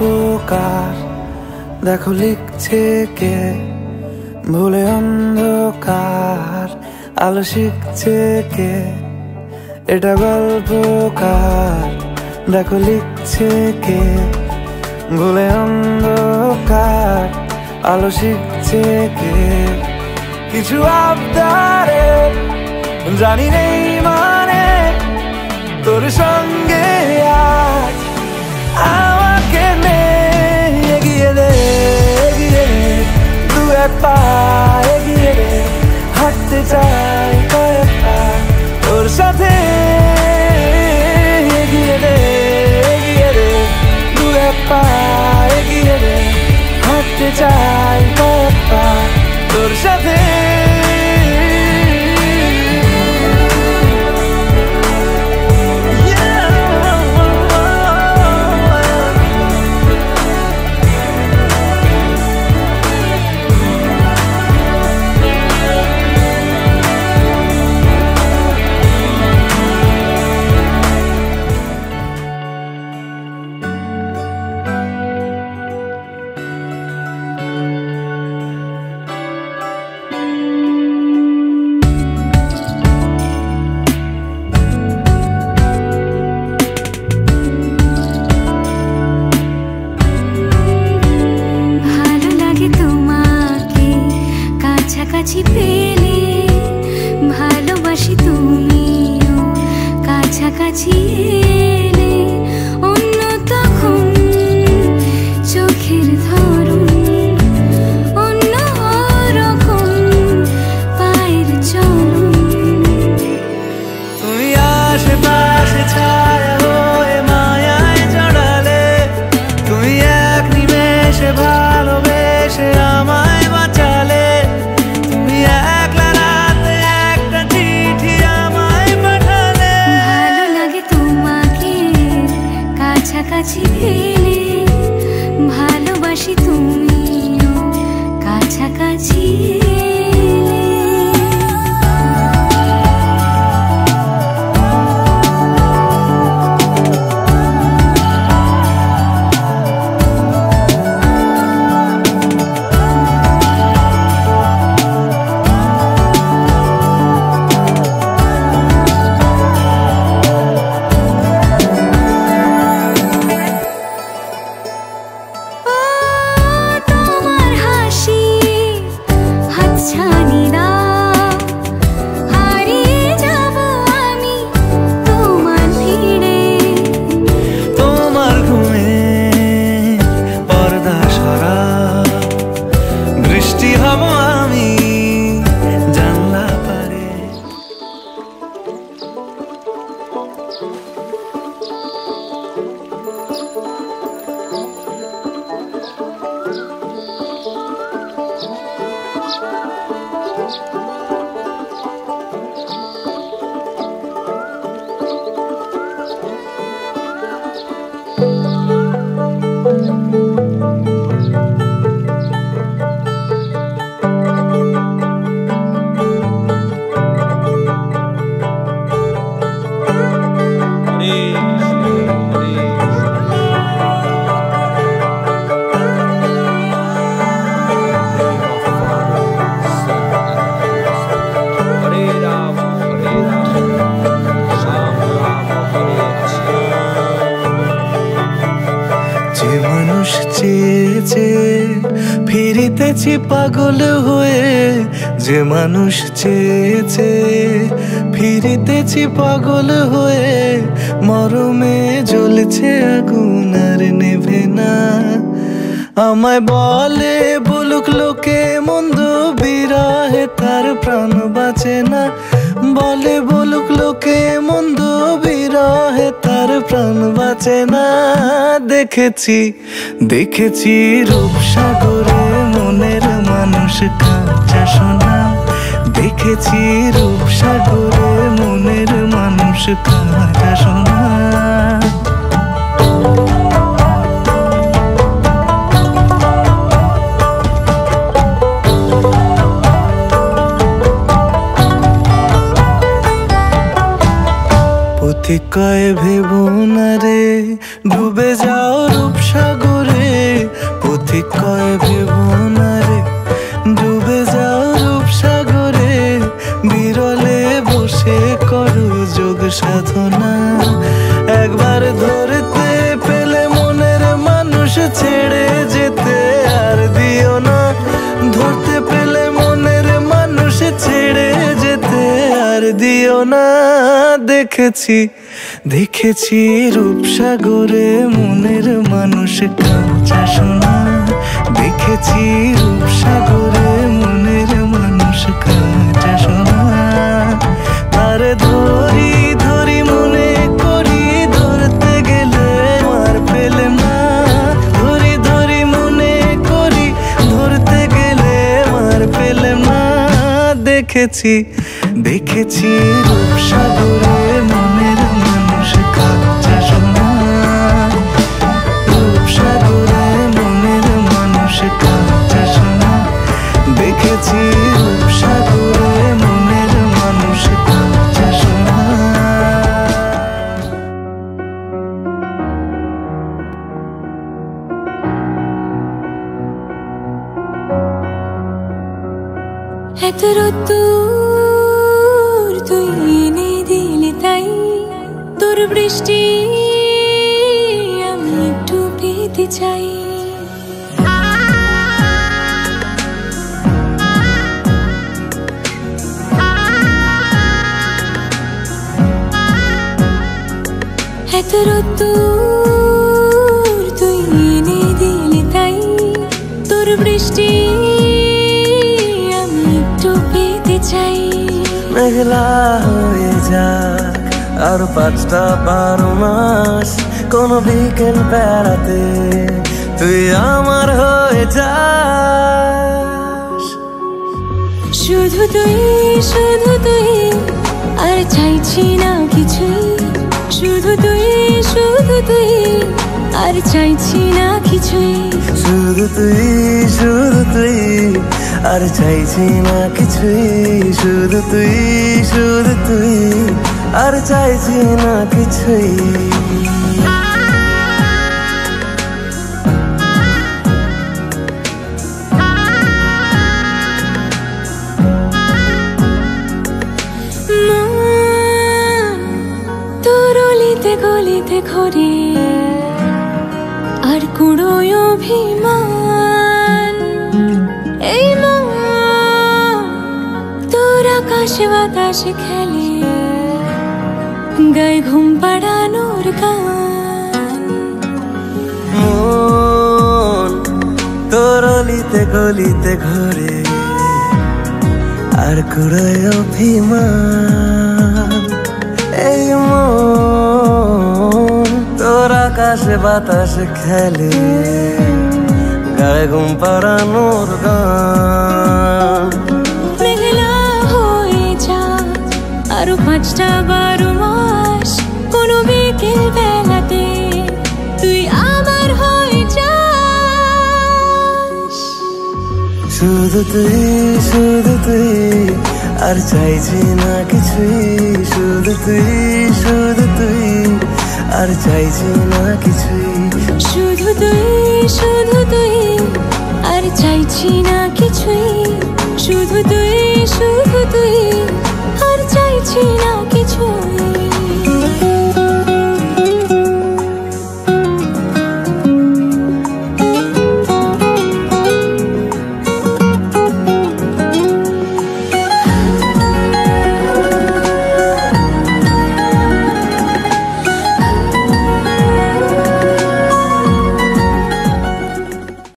গল্পকার, দেখো লিখছে কে ভুলে অন্ধকার, আলো শিখছে কে। এটা গল্পকার, দেখো লিখছে কে ভুলে অন্ধকার, আলো শিখছে কে। কিছু আবদারে জানি নেই মানে, তোর সঙ্গে আজ আমাকে নে। এগিয়ে দে, এগিয়ে দে, দু এক পা এগিয়ে দে, হাঁটতে চাই কয়েক পা তোর সাথে। এগিয়ে দে, এগিয়ে দে, দু এক পা এগিয়ে দে, হাঁটতে চাই কয়েক পা তোর সাথে। কাছাকাছি পেলে ভালোবাসি, তুমিও কাছাকাছি এলে অন্য তখন চোখের ধরন, অন্য রকম পায়ের চলন। তুমি আশেপাশে ছায়া হয়ে মায়ায় জড়ালে, তুমি এক নিমেষে ভালোবেসে আমায় বাঁচালে। কাছাকাছি পেলে ভালোবাসি, তুমিও কাছাকাছি ফিরিতেছি পাগল হয়ে, যে মানুষ চেয়েছে ফিরিতেছি পাগল হয়ে। মরমে জ্বলছে আগুন আর নেভে না, আমায় বলে বলুক লোকে মন্দ, বিরহে তার প্রাণ বাঁচে না। বলে বলুক লোকে মন্দ, বিরহে তার প্রাণ বাঁচে না। দেখেছি দেখেছি রূপসাগরে মনের মানুষ কাঁচা সোনা, দেখেছি রূপসাগরে মনের মানুষ কাঁচা সোনা। পথিক কয় ভেবো না রে ডুবে যাও রূপসাগরে, পথিক কয় ভেবো না রে ডুবে যাও রূপসাগরে, বিরলে বসে করো যোগ সাধনা। একবার ধরতে পেলে মনের মানুষ ছেড়ে যেতে আর দিও না, ধরতে পেলে মনের মানুষ ছেড়ে যেতে আর দিও না। দেখেছি দেখেছি রূপসাগরে মনের মানুষ কাঁচা সোনা, দেখেছি রূপসাগরে মনের মানুষ কাঁচা সোনা। তারে ধরি ধরি মনে করি ধরতে গেলে আর পেলে না, ধরি ধরি মনে করি ধরতে গেলে আর পেলে না। দেখেছি দেখেছি রূপসাগরে মনের মানুষ কাঁচা সোনা, রূপসাগরে মনের মানুষ কাঁচা সোনা, দেখেছি রূপসাগরে মনের মানুষ কাঁচা সোনা। এত রোদ্দুর তুই এনে দিলি তাই, তোর বৃষ্টি আমি একটু পেতে চাই। এত রোদ্দুর তুই এনে দিলি তাই, তোর বৃষ্টি আমি একটু পেতে চাই। মেঘলা হয়ে যাক আর 5টা 12 মাস, কোন বিকেল বেড়াতে তুই আমার হয়ে যাস। শুধু তুই আর চাইছি না কিছুই, শুধু তুই আর চাইছি না কিছুই, শুধু তুই আর চাইছি না কিছুই, শুধু তুই আর চাইছি না কিছুই। তোর অলিতে গলিতে ঘরে আর কুড়োয় অভিমান, এই মন তোর আকাশে বাতাসে খেলে গায়ে ঘুম পাড়ানোর গান। মন তোর অলিতে গলিতে ঘরে আর কুড়োয় অভিমান, এই মন তোর আকাশে বাতাসে খেলে গায়ে ঘুম পাড়ানোর গান। মেঘলা হয়ে যা আরো 5টা 12 মাস, কোনো বিকেল বেলাতে তুই আমার হয়ে যাস। শুধু তুই আর চাইছি না কিছুই, শুধু তুই আর চাইছি না কিছুই, শুধু তুই আর চাইছি না কিছুই, শুধু তুই